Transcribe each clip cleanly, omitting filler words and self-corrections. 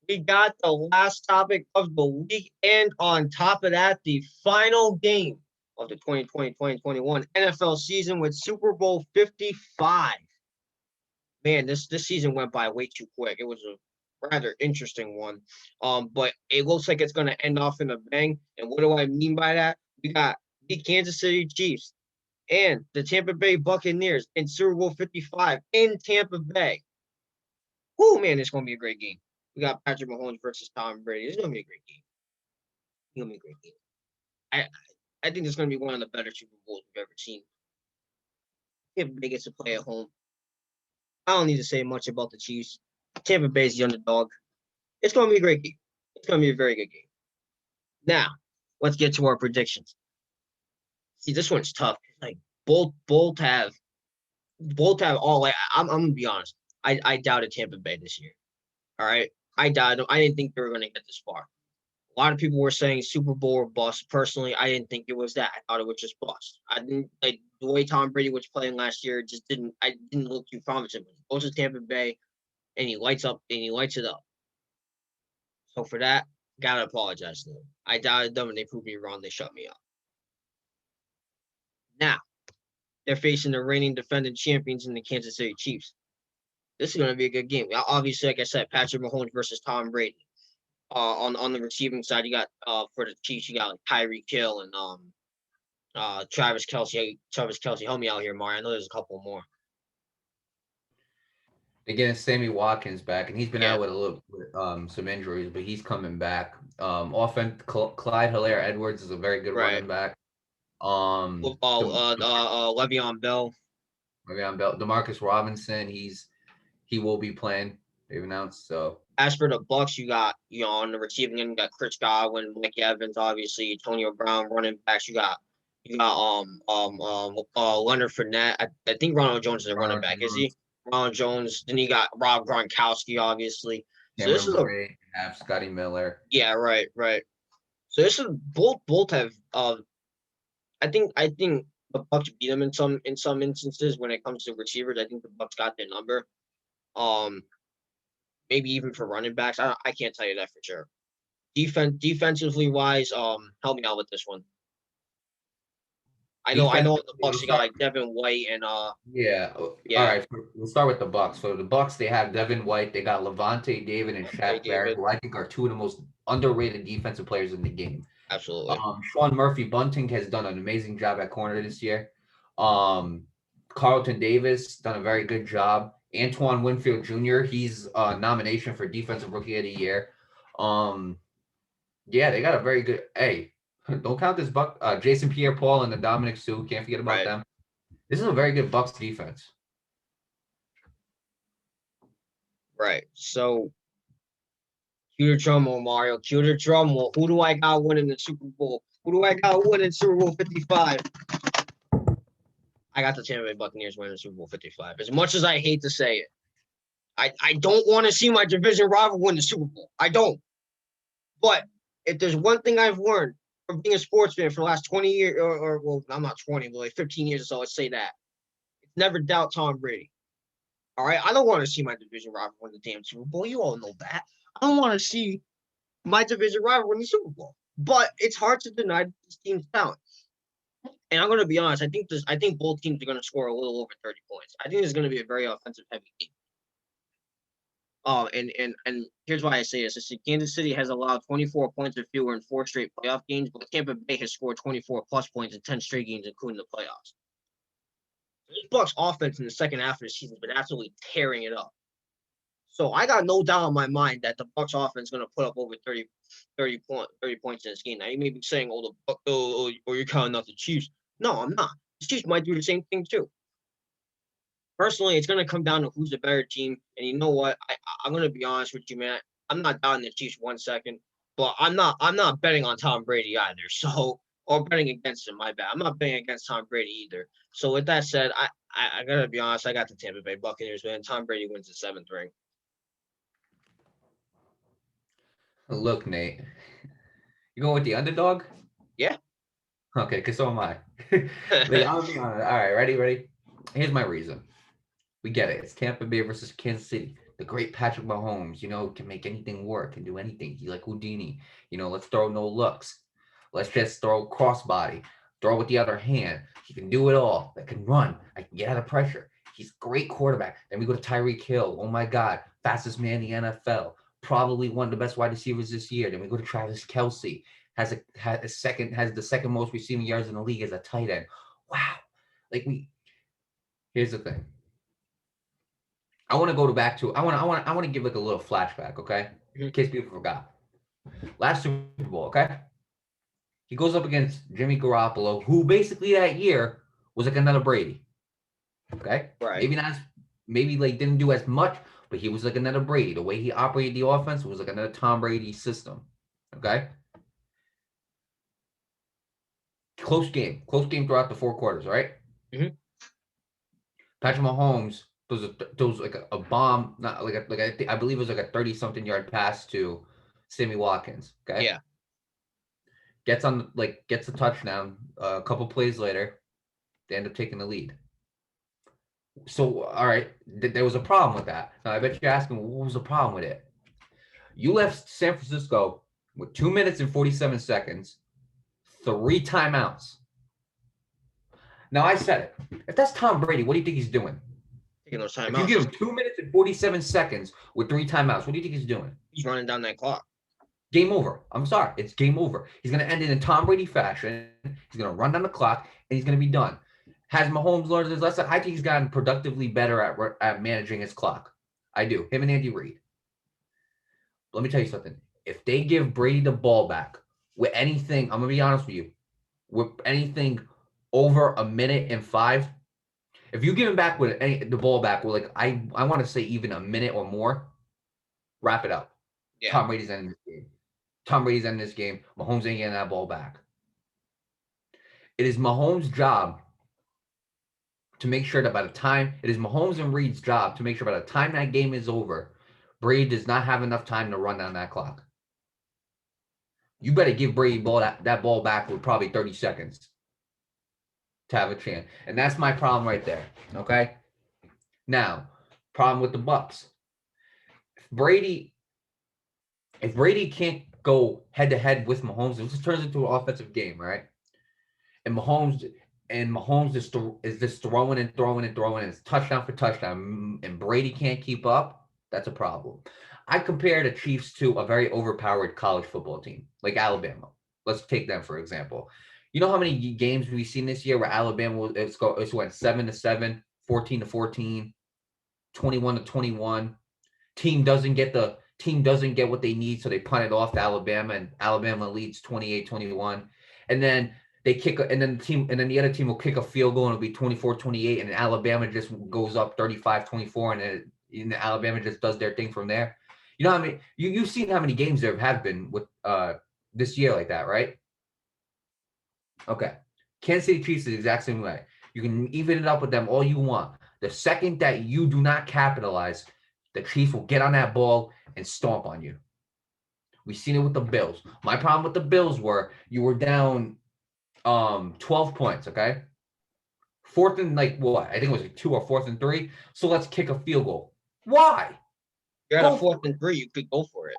we got the last topic of the week, and on top of that, the final game of the 2020-2021 NFL season with Super Bowl 55. Man, this season went by way too quick. It was a rather interesting one. But it looks like it's going to end off in a bang. And what do I mean by that? We got the Kansas City Chiefs and the Tampa Bay Buccaneers in Super Bowl 55 in Tampa Bay. Oh man, it's going to be a great game. We got Patrick Mahomes versus Tom Brady. It's going to be a great game. It's going to be a great game. I think it's going to be one of the better Super Bowls we've ever seen. Tampa Bay gets to play at home. I don't need to say much about the Chiefs. Tampa Bay's the underdog. It's going to be a great game. It's going to be a very good game. Now, let's get to our predictions. See, this one's tough. Like both have all. Like I'm gonna be honest. I doubted Tampa Bay this year. All right, I doubted them. I didn't think they were going to get this far. A lot of people were saying Super Bowl or bust. Personally, I didn't think it was that. I thought it was just bust. I didn't like the way Tom Brady was playing last year. Just didn't. I didn't look too promising. He goes to Tampa Bay, and he lights it up. So for that, gotta apologize to them. I doubted them, and they proved me wrong. They shut me up. Now they're facing the reigning defending champions in the Kansas City Chiefs. This is going to be a good game. Obviously, like I said, Patrick Mahomes versus Tom Brady. On the receiving side, you got for the Chiefs, you got like Tyreek Hill and Travis Kelce. Travis Kelce, help me out here, Mario. I know there's a couple more. They're getting Sammy Watkins back, and he's been Yeah, out with some injuries, but he's coming back. Clyde Hilaire-Edwards is a very good right. running back. Um, Le'Veon Bell. Demarcus Robinson, he will be playing. They've announced so. As for the Bucks, you got on the receiving end, you got Chris Godwin, Mike Evans, obviously Antonio Brown. Running backs, you got Leonard Fournette. I think Ronald Jones is a running Ronald back, is he? Jones, Ronald Jones. Then you got Rob Gronkowski, obviously. So this Cameron is a Brate, have Scotty Miller. yeah, right. So this is both have I think the Bucks beat them in some instances when it comes to receivers. I think the Bucks got their number. Um, maybe even for running backs. I can't tell you that for sure. Defensively wise, help me out with this one. I know the Defensively, we'll Bucks you got start. like Devin White and Yeah. All yeah, right. We'll start with the Bucks. So the Bucks, they have Devin White, they got Levante David and hey Shaq Barrett, David, who I think are two of the most underrated defensive players in the game. absolutely. Sean Murphy Bunting has done an amazing job at corner this year. Um, Carlton Davis done a very good job. Antoine Winfield Jr. He's a nomination for Defensive Rookie of the Year. Um, yeah, they got a very good. Hey, don't count this Buck. Jason Pierre-Paul and the Dominic Sue. Can't forget about Right, them. This is a very good Bucks defense. right. So cue the drum roll, Mario. Cue the drum roll. Who do I got winning the Super Bowl? Who do I got winning Super Bowl 55? I got the Tampa Bay Buccaneers winning Super Bowl 55. As much as I hate to say it, I don't want to see my division rival win the Super Bowl. I don't. But if there's one thing I've learned from being a sports fan for the last 20 years, or well, I'm not 20, but like 15 years or so, let's say that. It's never doubt Tom Brady. All right. I don't want to see my division rival win the damn Super Bowl. You all know that. I don't want to see my division rival win the Super Bowl. But it's hard to deny this team's talent. And I'm going to be honest. I think both teams are going to score a little over 30 points. I think it's going to be a very offensive heavy game. And here's why I say this. I see Kansas City has allowed 24 points or fewer in 4 straight playoff games, but Tampa Bay has scored 24 plus points in 10 straight games, including the playoffs. This Bucks offense in the second half of the season has been absolutely tearing it up. So I got no doubt in my mind that the Bucks offense is going to put up over 30 points in this game. Now you may be saying, you're counting out the Chiefs. No, I'm not. The Chiefs might do the same thing too. Personally, it's going to come down to who's the better team. And you know what? I'm going to be honest with you, man. I'm not doubting the Chiefs 1 second, but I'm not betting on Tom Brady either. So or betting against him. My bad. I'm not betting against Tom Brady either. So with that said, I gotta be honest. I got the Tampa Bay Buccaneers, man. Tom Brady wins the seventh ring. Look, Nate, you going with the underdog? Yeah. Okay, because so am I. Like, I'll be honest. All right, ready? Here's my reason. We get it. It's Tampa Bay versus Kansas City. the great Patrick Mahomes, can make anything work, can do anything. He like Houdini, let's throw no looks. Let's just throw crossbody, throw with the other hand. He can do it all. I can run. I can get out of pressure. He's a great quarterback. Then we go to Tyreek Hill. Oh my God, fastest man in the NFL. Probably one of the best wide receivers this year. Then we go to Travis Kelce. Has the second most receiving yards in the league as a tight end. Wow. Here's the thing. I want to go back to I want to give like a little flashback, okay? In case people forgot. Last Super Bowl, okay? He goes up against Jimmy Garoppolo, who basically that year was like another Brady. Okay? Right. Maybe like didn't do as much, but he was like another Brady. The way he operated the offense was like another Tom Brady system. Okay? Close game throughout the 4 quarters, right? Mm-hmm. Patrick Mahomes those like a bomb, not I believe it was like a 30-something yard pass to Sammy Watkins. Okay. Yeah. Gets the touchdown. A couple plays later, they end up taking the lead. So, all right, there was a problem with that. Now, I bet you're asking, what was the problem with it? You left San Francisco with 2 minutes and 47 seconds, 3 timeouts. Now, I said it. If that's Tom Brady, what do you think he's doing? Taking those timeouts. If you give him 2 minutes and 47 seconds with 3 timeouts, what do you think he's doing? He's running down that clock. Game over. I'm sorry. It's game over. He's going to end it in Tom Brady fashion. He's going to run down the clock, and he's going to be done. Has Mahomes learned his lesson? I think he's gotten productively better at managing his clock. I do. Him and Andy Reid. Let me tell you something. If they give Brady the ball back with anything, I'm going to be honest with you, with anything over a minute and 5, if you give him back with the ball back with like I want to say even a minute or more, wrap it up. Yeah. Tom Brady's ending this game. Mahomes ain't getting that ball back. It is Mahomes' job to make sure that it is Mahomes and Reid's job to make sure by the time that game is over, Brady does not have enough time to run down that clock. You better give Brady that ball back with probably 30 seconds to have a chance. And that's my problem right there. Okay. Now, problem with the Bucs. If Brady can't go head to head with Mahomes, it just turns into an offensive game, right? And Mahomes is just throwing and it's touchdown for touchdown, and Brady can't keep up. That's a problem. I compare the Chiefs to a very overpowered college football team, like Alabama. Let's take them for example. You know how many games we've seen this year where Alabama went 7-7, 14-14, 21-21. Team doesn't get what they need, so they punt it off to Alabama, and Alabama leads 28-21. And then the other team will kick a field goal and it'll be 24-28, and Alabama just goes up 35-24, and Alabama just does their thing from there. You know how many you've seen how many games there have been with this year like that, right? Okay. Kansas City Chiefs is the exact same way. You can even it up with them all you want. The second that you do not capitalize, the Chiefs will get on that ball and stomp on you. We've seen it with the Bills. My problem with the Bills were you were down 12 points, okay? 4th and I think it was 2 or 4th and 3. So let's kick a field goal. Why? You're at a 4th and 3. You could go for it.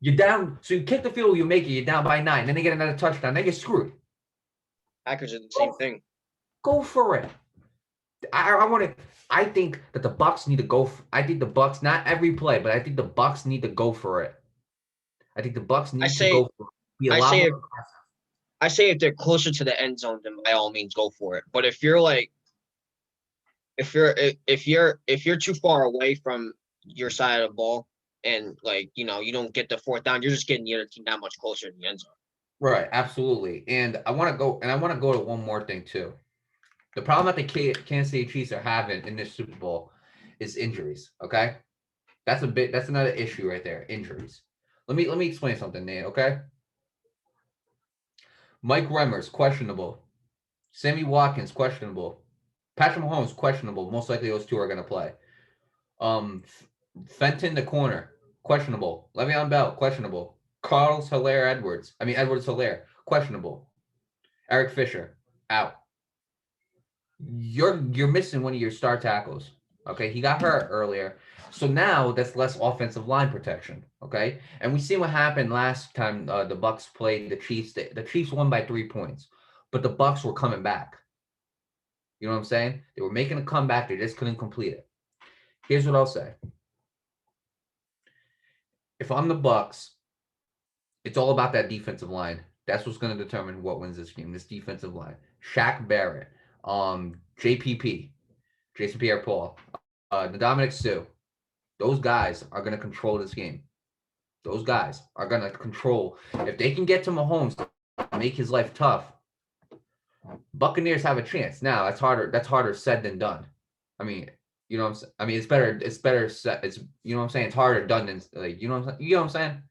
You're down. So you kick the field goal, you make it. You're down by 9. Then they get another touchdown. They get screwed. Packers are the same thing. Go for it. I think that the Bucs need to go. I think the Bucs, not every play, but I think the Bucs need to go for it. I think the Bucs need to go for it. I say if they're closer to the end zone, then by all means go for it. But if you're too far away from your side of the ball and you don't get the 4th down, you're just getting the other team that much closer to the end zone. Right, absolutely. And I want to go to one more thing too. The problem that the Kansas City Chiefs are having in this Super Bowl is injuries. Okay, that's another issue right there. Injuries. Let me explain something, Nate. Okay. Mike Remmers questionable. Sammy Watkins questionable. Patrick Mahomes questionable. Most likely those two are going to play. Fenton the corner questionable. Le'Veon Bell questionable. Edwards Hilaire questionable. Eric Fisher out. You're missing one of your star tackles. Okay, he got hurt earlier. So now that's less offensive line protection, okay? And we see what happened last time the Bucks played the Chiefs. The Chiefs won by 3 points, but the Bucks were coming back. You know what I'm saying? They were making a comeback. They just couldn't complete it. Here's what I'll say. If I'm the Bucks, it's all about that defensive line. That's what's going to determine what wins this game. This defensive line. Shaq Barrett, JPP, Jason Pierre-Paul, Dominic Sue. Those guys are going to control this game. Those guys are going to control. If they can get to Mahomes and make his life tough, Buccaneers have a chance. Now, that's harder said than done. I mean, you know what I'm saying? I mean, it's better said. It's, you know what I'm saying? It's harder done than, like, you know what I'm saying? You know what I'm saying?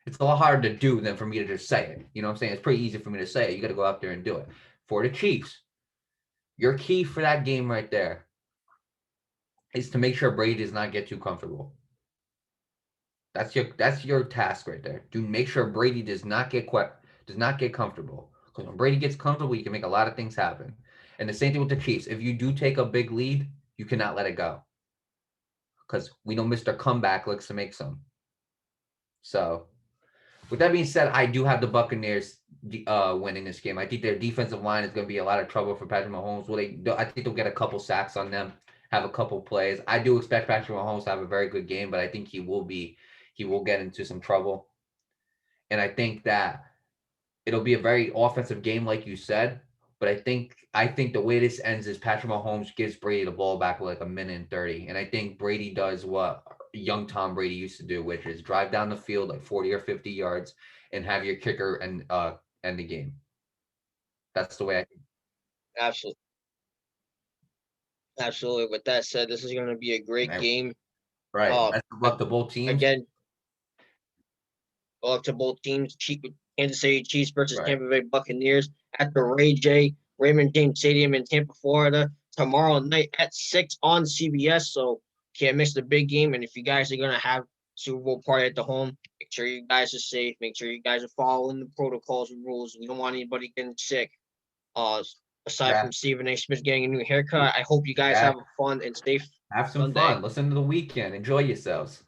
It's a lot harder to do than for me to just say it. You know what I'm saying? It's pretty easy for me to say it. You got to go out there and do it. For the Chiefs, your key for that game right there is to make sure Brady does not get too comfortable. That's your task right there. To make sure Brady does not get comfortable. Because when Brady gets comfortable, you can make a lot of things happen. And the same thing with the Chiefs. If you do take a big lead, you cannot let it go. Because we know Mr. Comeback looks to make some. So, with that being said, I do have the Buccaneers winning this game. I think their defensive line is going to be a lot of trouble for Patrick Mahomes. I think they'll get a couple sacks on them, have a couple plays. I do expect Patrick Mahomes to have a very good game, but I think he will get into some trouble. And I think that it'll be a very offensive game, like you said. But I think the way this ends is Patrick Mahomes gives Brady the ball back with like a minute and 30. And I think Brady does what young Tom Brady used to do, which is drive down the field like 40 or 50 yards and have your kicker and end the game. That's the way I think. Absolutely. Absolutely. With that said, this is going to be a great game. Right. Best of luck to both teams. Again, luck to both teams. Kansas City Chiefs versus Tampa Bay Buccaneers at the Raymond James Stadium in Tampa, Florida, tomorrow night at 6 on CBS. So can't miss the big game. And if you guys are going to have Super Bowl party at the home, make sure you guys are safe. Make sure you guys are following the protocols and rules. We don't want anybody getting sick. Aside from Stephen A. Smith getting a new haircut, I hope you guys have fun and safe. Have some fun. Listen to the weekend. Enjoy yourselves.